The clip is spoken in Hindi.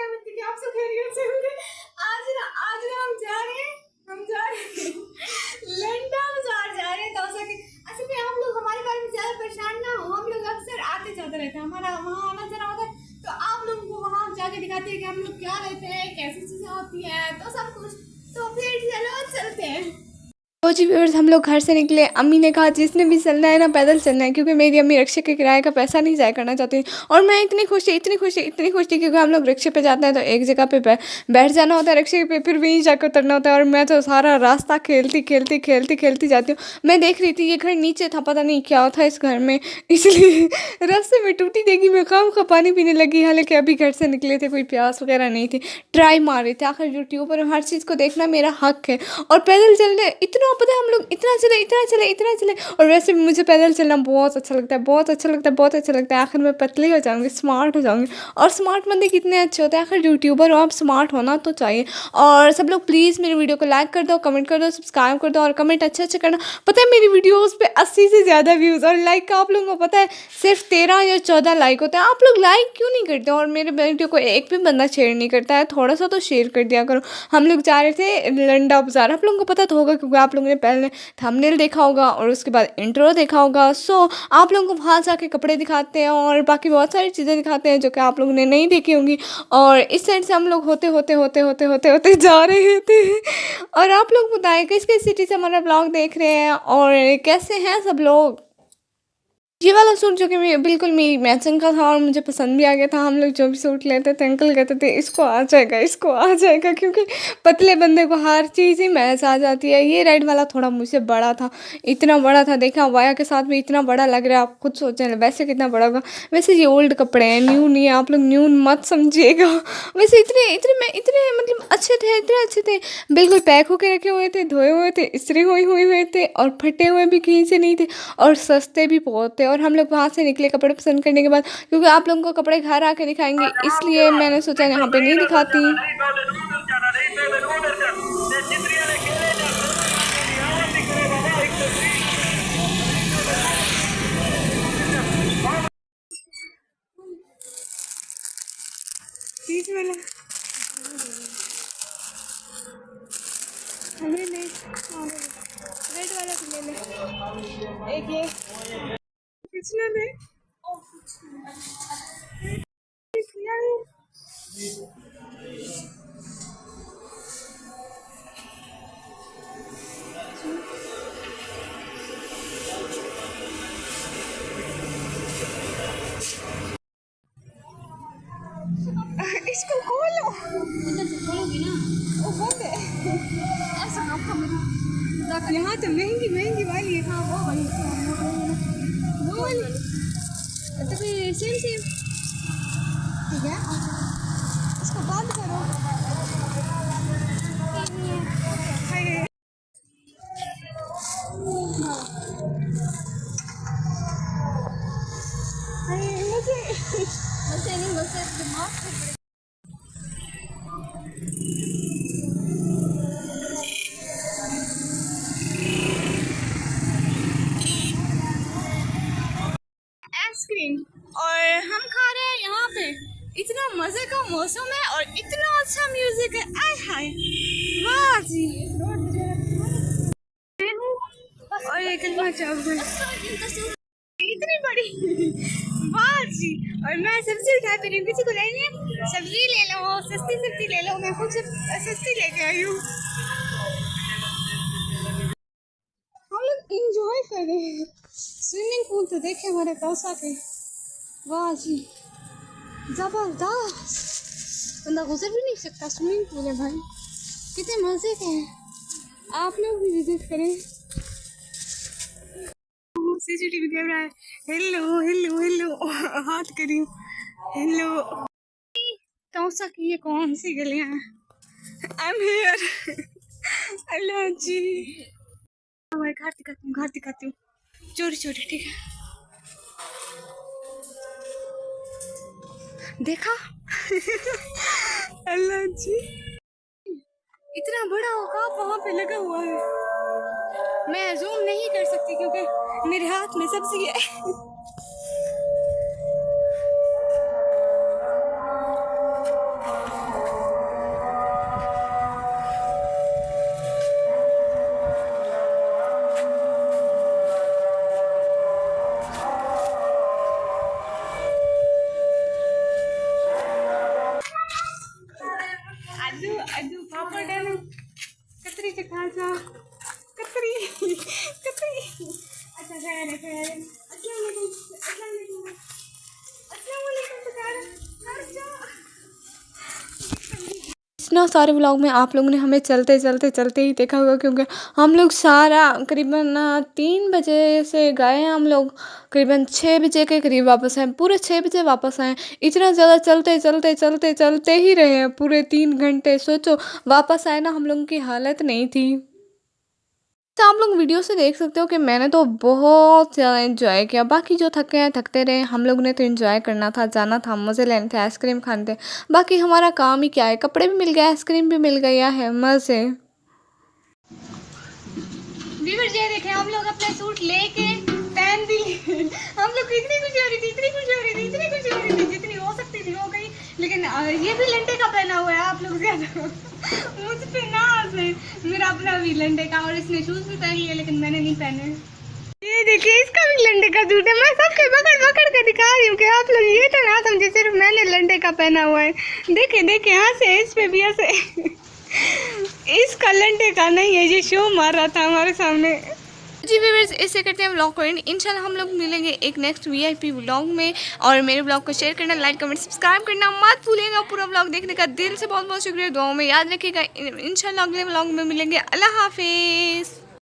मिलती कि आप सब खैरियत से होंगे। आज ना हम जा रहे हैं लंडा बाजार जा रहे हैं तौसा के। असल में हम लोग हमारे बारे में ज़्यादा परेशान ना हो, हम लोग अक्सर आते जाते रहते हैं, हमारा वहाँ आना जाना होता है, तो आप लोगों को वहाँ जाके दिखाते हैं कि हम लोग क्या रहते हैं, कैसी चीज़ें होती हैं, तो सब कुछ। तो फिर चलो चलते हैं। तो जी व्यूअर्स, हम लोग घर से निकले। अम्मी ने कहा जिसने भी चलना है ना पैदल चलना है, क्योंकि मेरी अम्मी रिक्शे के किराए का पैसा नहीं ज़ाया करना चाहती। और मैं इतनी खुश थी, इतनी खुश थी, इतनी खुश थी, क्योंकि हम लोग रिक्शे पे जाते हैं तो एक जगह पे बैठ जाना होता है रिक्शे पे, फिर वहीं जाकर उतरना होता है। और मैं तो सारा रास्ता खेलती खेलती खेलती खेलती जाती हूँ। मैं देख रही थी ये घर नीचे था, पता नहीं क्या था इस घर में, इसलिए रास्ते में टूटी देगी मैं खाम खा पानी पीने लगी। हालांकि अभी घर से निकले थे, कोई प्यास वगैरह नहीं थी, ट्राई मार रहे थे। आखिर यूट्यूब पर हर चीज़ को देखना मेरा हक है। और पैदल चलने इतना, पता है हम लोग इतना चले। और वैसे भी मुझे पैदल चलना बहुत अच्छा लगता है, बहुत अच्छा लगता है, बहुत अच्छा लगता है। आखिर मैं पतली हो जाऊंगी, स्मार्ट हो जाऊंगी। और स्मार्ट बंदे कितने अच्छे होते हैं, आखिर यूट्यूबर हो आप, स्मार्ट होना तो चाहिए। और सब लोग प्लीज़ मेरी वीडियो को लाइक कर दो, कमेंट कर दो, सब्सक्राइब कर दो, और कमेंट अच्छे करना। पता है मेरी वीडियोज़ पे 80 से ज़्यादा व्यूज़, और लाइक का आप लोगों को पता है सिर्फ 13 या 14 लाइक होता है। आप लोग लाइक क्यों नहीं करते? और मेरे वीडियो को एक भी बंदा शेयर नहीं करता है, थोड़ा सा तो शेयर कर दिया करो। हम लोग जा रहे थे लंडा बाजार, आप लोगों को पता तो होगा, क्योंकि आप लोगों ने पहले थंबनेल देखा होगा और उसके बाद इंट्रो देखा होगा। सो आप लोगों को वहाँ जाके कपड़े दिखाते हैं और बाकी बहुत सारी चीज़ें दिखाते हैं जो कि आप लोगों ने नहीं देखी होंगी। और इस साइड से हम लोग होते जा रहे थे। और आप लोग बताएं किस किस सिटी से हमारा ब्लॉग देख रहे हैं और कैसे हैं सब लोग। ये वाला सूट जो कि बिल्कुल मेरी मैचिंग का था और मुझे पसंद भी आ गया था। हम लोग जो भी सूट लेते थे अंकल कहते थे इसको आ जाएगा, इसको आ जाएगा, क्योंकि पतले बंदे को हर चीज़ ही मैच आ जाती है। ये रेड वाला थोड़ा मुझसे बड़ा था, इतना बड़ा था, देखा वाया के साथ में इतना बड़ा लग रहा है, आप खुद सोचें वैसे कितना बड़ा होगा। वैसे ये ओल्ड कपड़े हैं, न्यू नहीं है, आप लोग न्यू मत समझिएगा। वैसे इतने मतलब अच्छे थे, इतने अच्छे थे, बिल्कुल पैक होके रखे हुए थे, धोए हुए थे, इस्त्री हुए थे, और फटे हुए भी कहीं से नहीं थे, और सस्ते भी बहुत थे। और हम लोग वहाँ से निकले कपड़े पसंद करने के बाद, क्योंकि आप लोगों को कपड़े घर आके दिखाएंगे, इसलिए मैंने सोचा यहाँ पे नहीं दिखाती। बीच में हमें ले रेड वाला भी ले ले, एक ये कुछ ना ले इसको खोलो, इधर से खोलोगी ना, वो बंद है ऐसा काम। यहाँ तो महंगी वाली है। हाँ वो वाली, वो वाली तो फिर सेम ठीक है, इसको बंद करो। मुझे नहीं, मुझसे दिमाग आइसक्रीम, और हम खा रहे हैं यहाँ पे। इतना मज़े का मौसम है और इतना अच्छा म्यूजिक है, आय हाय वाह जी। और ये कलमा चावल इतनी बड़ी वाह जी। और मैं सब्जी उठा पे रही हूँ, किसी को लेनी है सब्जी ले लो, सस्ती ले लो, मैं कुछ सस्ती लेके आई हूँ। हम लोग इंजॉय कर रहे हैं। स्विमिंग पूल तो देखे हमारे तौसा के, वाह जी जबरदस्त, बंदा गुजर भी नहीं सकता। स्विमिंग पूल है भाई, कितने मज़े के हैं, आप लोग भी विजिट करें। सीसीटीवी कैमरा है, हेलो हेलो हेलो हाथ करी, हेलो। तौसा की ये कौन सी गलियां हैं? आई एम हियर अल्लाह जी। मैं घर दिखाती हूँ चोरी, ठीक है, देखा अल्लाह जी, इतना बड़ा होगा वहाँ पे लगा हुआ है। मैं जूम नहीं कर सकती क्योंकि मेरे हाथ में सब्जी है। इतना सारे व्लॉग में आप लोगों ने हमें चलते चलते चलते ही देखा होगा, क्योंकि हम लोग सारा करीबन 3 बजे से गए हैं। हम लोग करीबन 6 बजे के करीब वापस आए, पूरे 6 बजे वापस आए। इतना ज़्यादा चलते चलते चलते चलते ही रहे हैं पूरे 3 घंटे। सोचो वापस आए ना, हम लोगों की हालत नहीं थी। तो आप लोग वीडियो से देख सकते हो कि मैंने तो बहुत ज़्यादा एंजॉय किया। बाकी जो थके हैं थकते रहे, हम लोग ने तो एंजॉय करना था, जाना था, मज़े लेने थे, आइसक्रीम खाने थे। बाकी हमारा काम ही क्या है, कपड़े भी मिल गए, आइसक्रीम भी मिल गया है, मज़े। व्यूअर्स ये देखें, हम लोग अपने सूट लेके पहन भी हम लोग इतनी खुशी हो रही थी, इतनी खुशी हो रही थी, इतनी खुशी हो रही थी, जितनी हो सकती थी हो गई। लेकिन ये भी लंडे का पहना हुआ है, आप लोग ज्यादा मुझ पे ना हंसे, मेरा अपना भी लंडे का, और इसने शूज भी पहन लिए लेकिन मैंने नहीं पहने। ये देखिए इसका भी लंडे का जूता, मैं सबके पकड़ पकड़ के दिखा रही हूँ कि आप लोग ये तो ना समझे सिर्फ मैंने लंडे का पहना हुआ है। देखे देखे हंसे, इस पे भी हंसे इसका लंडे का नहीं है, ये शो मार रहा था हमारे सामने। जी व्यूअर्स, ऐसे करते हैं व्लॉग को एंड। इंशाल्लाह हम लोग मिलेंगे एक नेक्स्ट वीआईपी व्लॉग में। और मेरे व्लॉग को शेयर करना, लाइक, कमेंट, सब्सक्राइब करना मत भूलिएगा। पूरा व्लॉग देखने का दिल से बहुत बहुत शुक्रिया। दुआओं में याद रखिएगा। इंशाल्लाह अगले व्लॉग में मिलेंगे। अल्लाह हाफिज़।